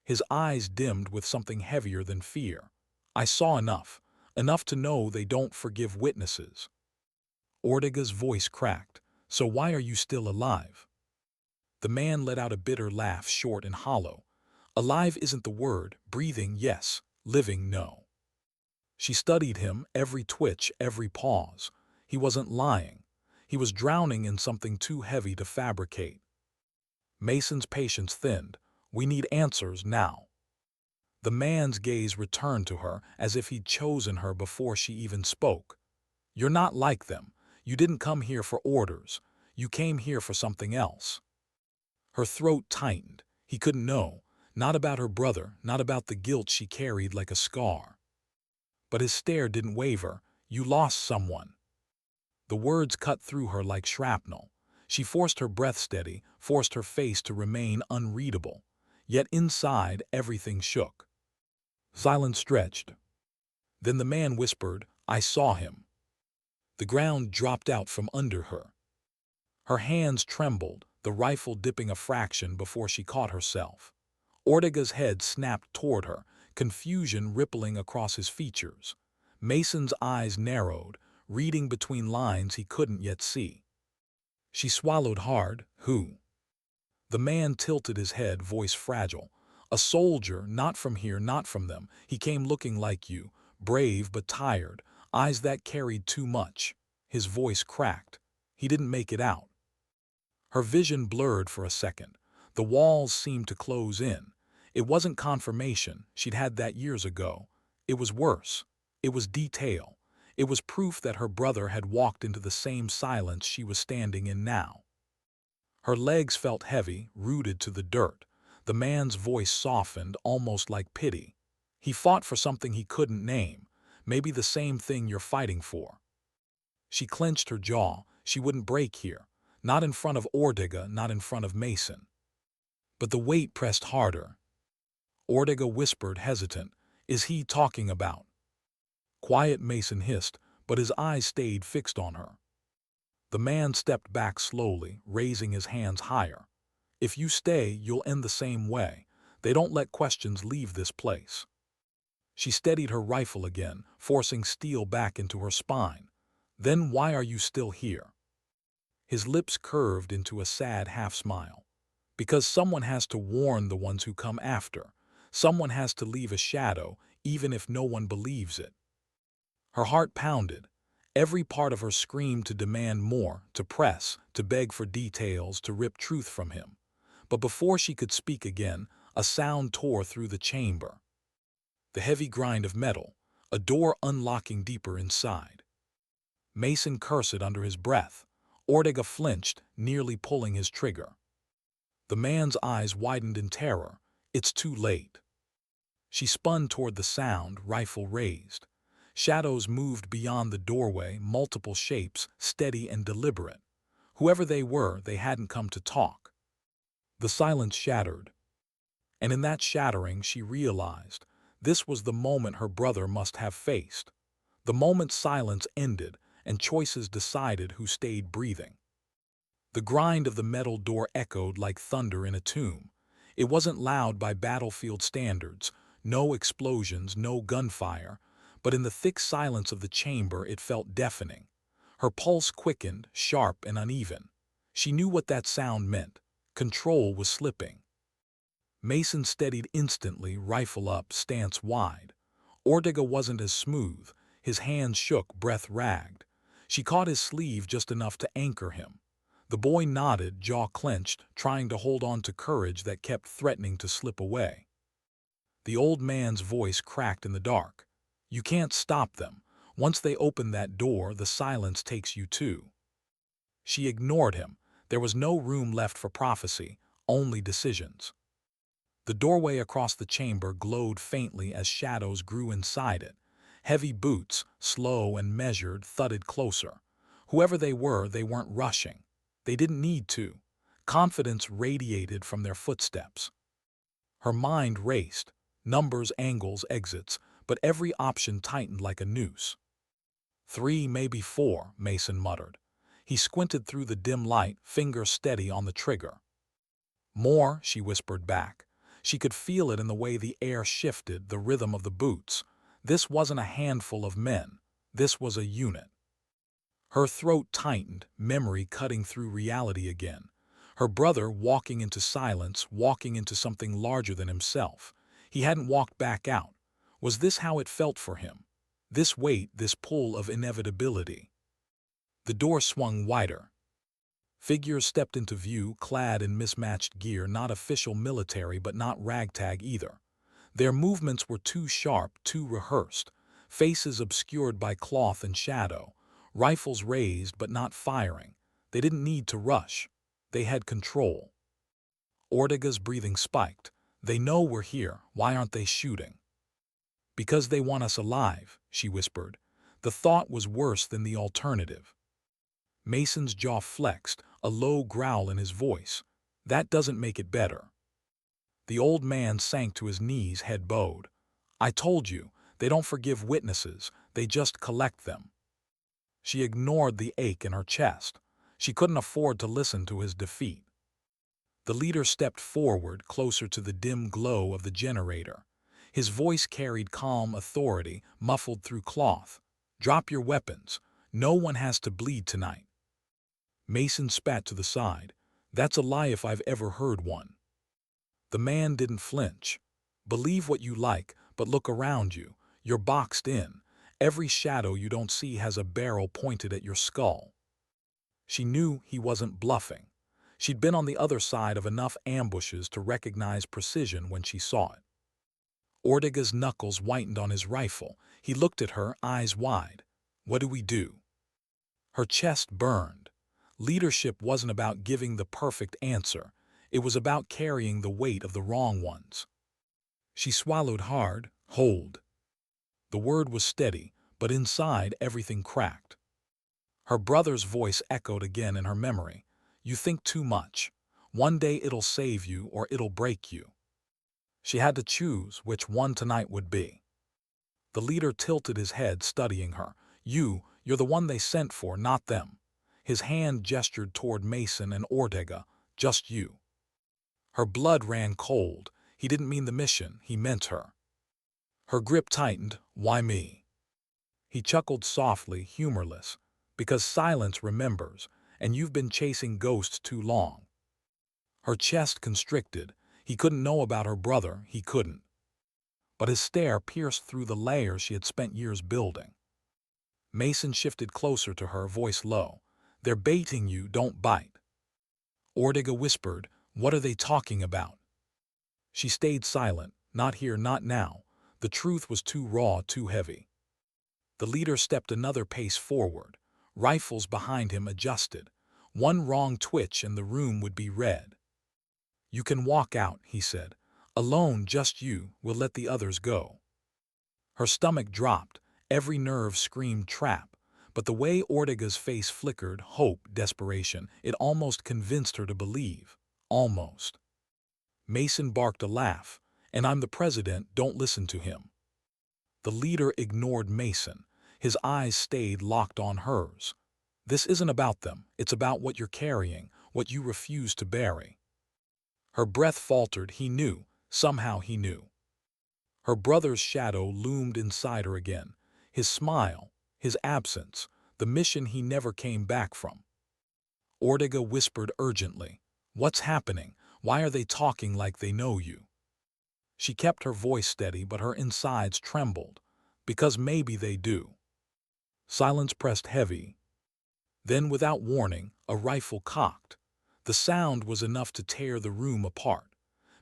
His eyes dimmed with something heavier than fear. "I saw enough. Enough to know they don't forgive witnesses." Ortega's voice cracked. "So why are you still alive?" The man let out a bitter laugh, short and hollow. "Alive isn't the word, breathing, yes, living, no." She studied him, every twitch, every pause. He wasn't lying. He was drowning in something too heavy to fabricate. Mason's patience thinned. "We need answers now." The man's gaze returned to her as if he'd chosen her before she even spoke. "You're not like them. You didn't come here for orders. You came here for something else." Her throat tightened. He couldn't know. Not about her brother, not about the guilt she carried like a scar. But his stare didn't waver. "You lost someone." The words cut through her like shrapnel. She forced her breath steady, forced her face to remain unreadable. Yet inside, everything shook. Silence stretched. Then the man whispered, "I saw him." The ground dropped out from under her. Her hands trembled, the rifle dipping a fraction before she caught herself. Ortega's head snapped toward her, confusion rippling across his features. Mason's eyes narrowed, reading between lines he couldn't yet see. She swallowed hard. "Who?" The man tilted his head, voice fragile. "A soldier, not from here, not from them. He came looking like you, brave but tired, eyes that carried too much." His voice cracked. He didn't make it out. Her vision blurred for a second. The walls seemed to close in. It wasn't confirmation, she'd had that years ago. It was worse. It was detail. It was proof that her brother had walked into the same silence she was standing in now. Her legs felt heavy, rooted to the dirt. The man's voice softened, almost like pity. He fought for something he couldn't name, maybe the same thing you're fighting for. She clenched her jaw. She wouldn't break here. Not in front of Ortega, not in front of Mason. But the weight pressed harder. Ortega whispered, hesitant, "Is he talking about?" Quiet, Mason hissed, but his eyes stayed fixed on her. The man stepped back slowly, raising his hands higher. "If you stay, you'll end the same way. They don't let questions leave this place." She steadied her rifle again, forcing steel back into her spine. "Then why are you still here?" His lips curved into a sad half-smile. "Because someone has to warn the ones who come after. Someone has to leave a shadow, even if no one believes it." Her heart pounded. Every part of her screamed to demand more, to press, to beg for details, to rip truth from him. But before she could speak again, a sound tore through the chamber. The heavy grind of metal, a door unlocking deeper inside. Mason cursed under his breath. Ortega flinched, nearly pulling his trigger. The man's eyes widened in terror. "It's too late." She spun toward the sound, rifle raised. Shadows moved beyond the doorway, multiple shapes, steady and deliberate. Whoever they were, they hadn't come to talk. The silence shattered. And in that shattering, she realized this was the moment her brother must have faced. The moment silence ended and choices decided who stayed breathing. The grind of the metal door echoed like thunder in a tomb. It wasn't loud by battlefield standards, no explosions, no gunfire, but in the thick silence of the chamber it felt deafening. Her pulse quickened, sharp and uneven. She knew what that sound meant. Control was slipping. Mason steadied instantly, rifle up, stance wide. Ortega wasn't as smooth. His hands shook, breath ragged. She caught his sleeve just enough to anchor him. The boy nodded, jaw clenched, trying to hold on to courage that kept threatening to slip away. The old man's voice cracked in the dark. "You can't stop them. Once they open that door, the silence takes you too." She ignored him. There was no room left for prophecy, only decisions. The doorway across the chamber glowed faintly as shadows grew inside it. Heavy boots, slow and measured, thudded closer. Whoever they weren't rushing. They didn't need to. Confidence radiated from their footsteps. Her mind raced. Numbers, angles, exits, but every option tightened like a noose. 3, maybe 4, Mason muttered. He squinted through the dim light, finger steady on the trigger. "More," she whispered back. She could feel it in the way the air shifted, the rhythm of the boots. This wasn't a handful of men. This was a unit. Her throat tightened, memory cutting through reality again. Her brother walking into silence, walking into something larger than himself. He hadn't walked back out. Was this how it felt for him? This weight, this pull of inevitability. The door swung wider. Figures stepped into view, clad in mismatched gear, not official military but not ragtag either. Their movements were too sharp, too rehearsed. Faces obscured by cloth and shadow. Rifles raised but not firing. They didn't need to rush. They had control. Ortega's breathing spiked. "They know we're here. Why aren't they shooting?" "Because they want us alive," she whispered. The thought was worse than the alternative. Mason's jaw flexed, a low growl in his voice. "That doesn't make it better." The old man sank to his knees, head bowed. "I told you, they don't forgive witnesses, they just collect them." She ignored the ache in her chest. She couldn't afford to listen to his defeat. The leader stepped forward, closer to the dim glow of the generator. His voice carried calm authority, muffled through cloth. "Drop your weapons. No one has to bleed tonight." Mason spat to the side. "That's a lie if I've ever heard one." The man didn't flinch. "Believe what you like, but look around you. You're boxed in. Every shadow you don't see has a barrel pointed at your skull." She knew he wasn't bluffing. She'd been on the other side of enough ambushes to recognize precision when she saw it. Ortega's knuckles whitened on his rifle. He looked at her, eyes wide. What do we do? Her chest burned. Leadership wasn't about giving the perfect answer. It was about carrying the weight of the wrong ones. She swallowed hard. Hold. The word was steady, but inside everything cracked. Her brother's voice echoed again in her memory. You think too much. One day it'll save you or it'll break you. She had to choose which one tonight would be. The leader tilted his head, studying her. You're the one they sent for, not them. His hand gestured toward Mason and Ortega. Just you. Her blood ran cold. He didn't mean the mission, he meant her. Her grip tightened. Why me? He chuckled softly, humorless. Because silence remembers, and you've been chasing ghosts too long. Her chest constricted. He couldn't know about her brother, he couldn't. But his stare pierced through the layers she had spent years building. Mason shifted closer to her, voice low. They're baiting you, don't bite. Ortega whispered, what are they talking about? She stayed silent. Not here, not now. The truth was too raw, too heavy. The leader stepped another pace forward. Rifles behind him adjusted. One wrong twitch and the room would be red. You can walk out, he said. Alone, just you, we'll let the others go. Her stomach dropped. Every nerve screamed trap. But the way Ortega's face flickered, hope, desperation, it almost convinced her to believe. Almost. Mason barked a laugh. And I'm the president, don't listen to him. The leader ignored Mason. His eyes stayed locked on hers. This isn't about them. It's about what you're carrying, what you refuse to bury. Her breath faltered. He knew. Somehow he knew. Her brother's shadow loomed inside her again. His smile, his absence, the mission he never came back from. Ortega whispered urgently. What's happening? Why are they talking like they know you? She kept her voice steady, but her insides trembled. Because maybe they do. Silence pressed heavy. Then, without warning, a rifle cocked. The sound was enough to tear the room apart.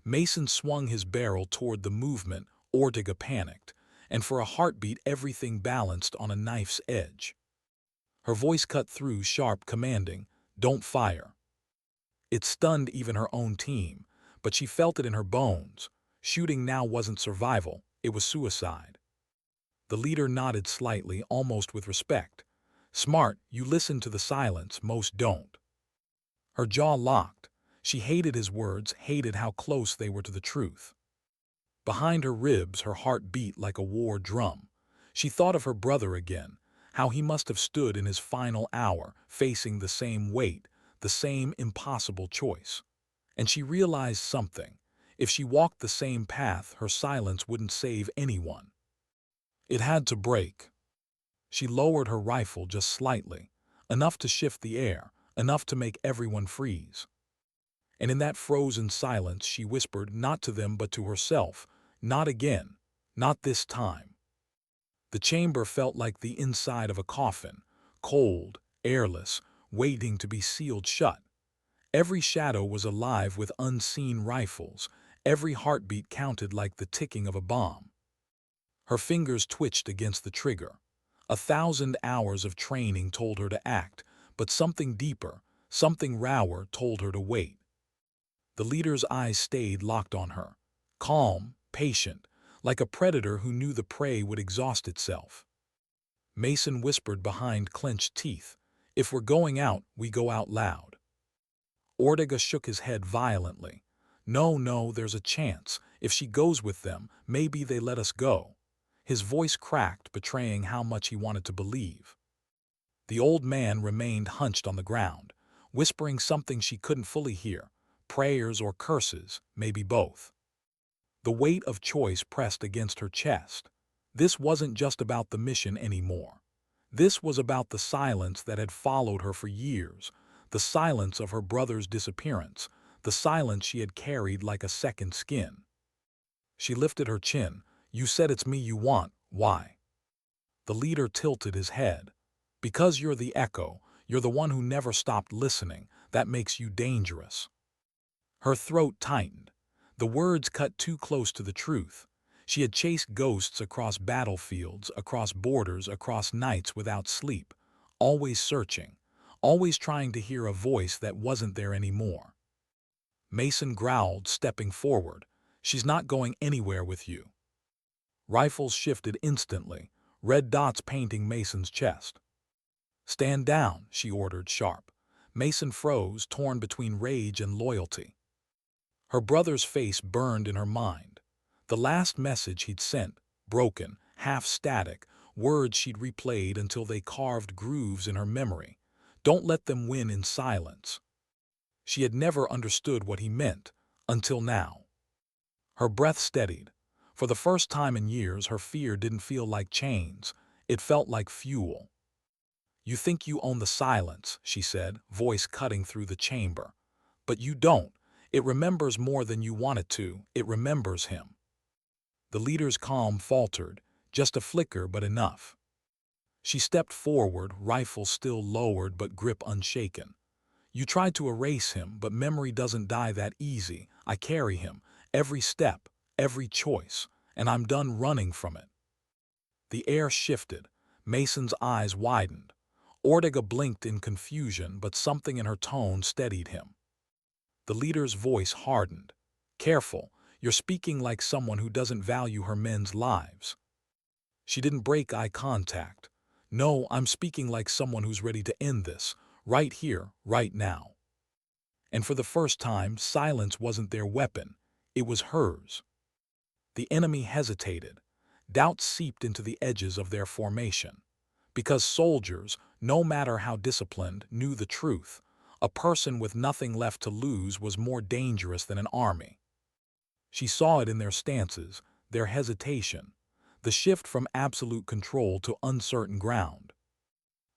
Mason swung his barrel toward the movement. Ortega panicked, and for a heartbeat everything balanced on a knife's edge. Her voice cut through, sharp, commanding, don't fire. It stunned even her own team, but she felt it in her bones. Shooting now wasn't survival, it was suicide. The leader nodded slightly, almost with respect. Smart, you listen to the silence, most don't. Her jaw locked. She hated his words, hated how close they were to the truth. Behind her ribs, her heart beat like a war drum. She thought of her brother again, how he must have stood in his final hour, facing the same weight, the same impossible choice. And she realized something. If she walked the same path, her silence wouldn't save anyone. It had to break. She lowered her rifle just slightly, enough to shift the air, enough to make everyone freeze. And in that frozen silence she whispered, not to them but to herself, not again, not this time. The chamber felt like the inside of a coffin, cold, airless, waiting to be sealed shut. Every shadow was alive with unseen rifles, every heartbeat counted like the ticking of a bomb. Her fingers twitched against the trigger. 1,000 hours of training told her to act, but something deeper, something rawer told her to wait. The leader's eyes stayed locked on her, calm, patient, like a predator who knew the prey would exhaust itself. Mason whispered behind clenched teeth, if we're going out, we go out loud. Ortega shook his head violently. No, there's a chance. If she goes with them, maybe they let us go. His voice cracked, betraying how much he wanted to believe. The old man remained hunched on the ground, whispering something she couldn't fully hear, prayers or curses, maybe both. The weight of choice pressed against her chest. This wasn't just about the mission anymore. This was about the silence that had followed her for years, the silence of her brother's disappearance, the silence she had carried like a second skin. She lifted her chin. You said it's me you want. Why? The leader tilted his head. Because you're the echo. You're the one who never stopped listening. That makes you dangerous." Her throat tightened. The words cut too close to the truth. She had chased ghosts across battlefields, across borders, across nights without sleep, always searching, always trying to hear a voice that wasn't there anymore. Mason growled, stepping forward. "She's not going anywhere with you." Rifles shifted instantly, red dots painting Mason's chest. "Stand down," she ordered, sharp. Mason froze, torn between rage and loyalty. Her brother's face burned in her mind. The last message he'd sent, broken, half static, words she'd replayed until they carved grooves in her memory. Don't let them win in silence. She had never understood what he meant, until now. Her breath steadied. For the first time in years, her fear didn't feel like chains. It felt like fuel. "You think you own the silence," she said, voice cutting through the chamber. "But you don't. It remembers more than you want it to. It remembers him." The leader's calm faltered, just a flicker but enough. She stepped forward, rifle still lowered but grip unshaken. "You tried to erase him, but memory doesn't die that easy. I carry him, every step, every choice, and I'm done running from it." The air shifted. Mason's eyes widened. Ortega blinked in confusion, but something in her tone steadied him. The leader's voice hardened. "Careful, you're speaking like someone who doesn't value her men's lives." She didn't break eye contact. "No, I'm speaking like someone who's ready to end this, right here, right now." And for the first time, silence wasn't their weapon. It was hers. The enemy hesitated. Doubt seeped into the edges of their formation. Because soldiers, no matter how disciplined, knew the truth. A person with nothing left to lose was more dangerous than an army. She saw it in their stances, their hesitation, the shift from absolute control to uncertain ground.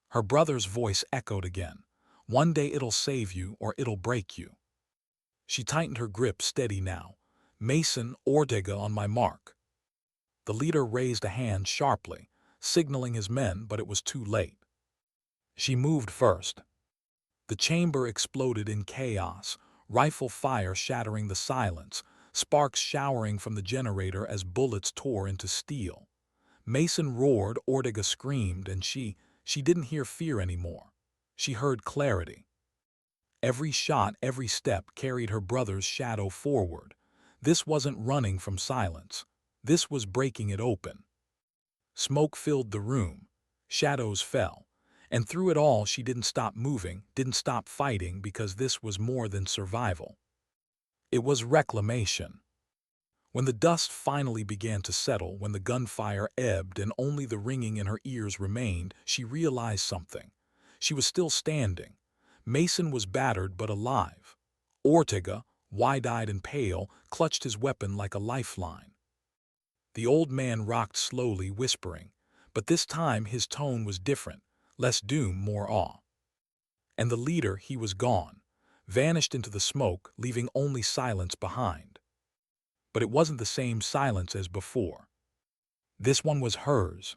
Her brother's voice echoed again. "One day it'll save you or it'll break you." She tightened her grip, steady now. "Mason, Ortega on my mark." The leader raised a hand sharply, signaling his men, but it was too late. She moved first. The chamber exploded in chaos, rifle fire shattering the silence, sparks showering from the generator as bullets tore into steel. Mason roared, Ortega screamed, and she didn't hear fear anymore. She heard clarity. Every shot, every step carried her brother's shadow forward. This wasn't running from silence. This was breaking it open. Smoke filled the room. Shadows fell. And through it all, she didn't stop moving, didn't stop fighting, because this was more than survival. It was reclamation. When the dust finally began to settle, when the gunfire ebbed and only the ringing in her ears remained, she realized something. She was still standing. Mason was battered but alive. Ortega, wide-eyed and pale, clutched his weapon like a lifeline. The old man rocked slowly, whispering, but this time his tone was different, less doom, more awe. And the leader, he was gone, vanished into the smoke, leaving only silence behind. But it wasn't the same silence as before. This one was hers.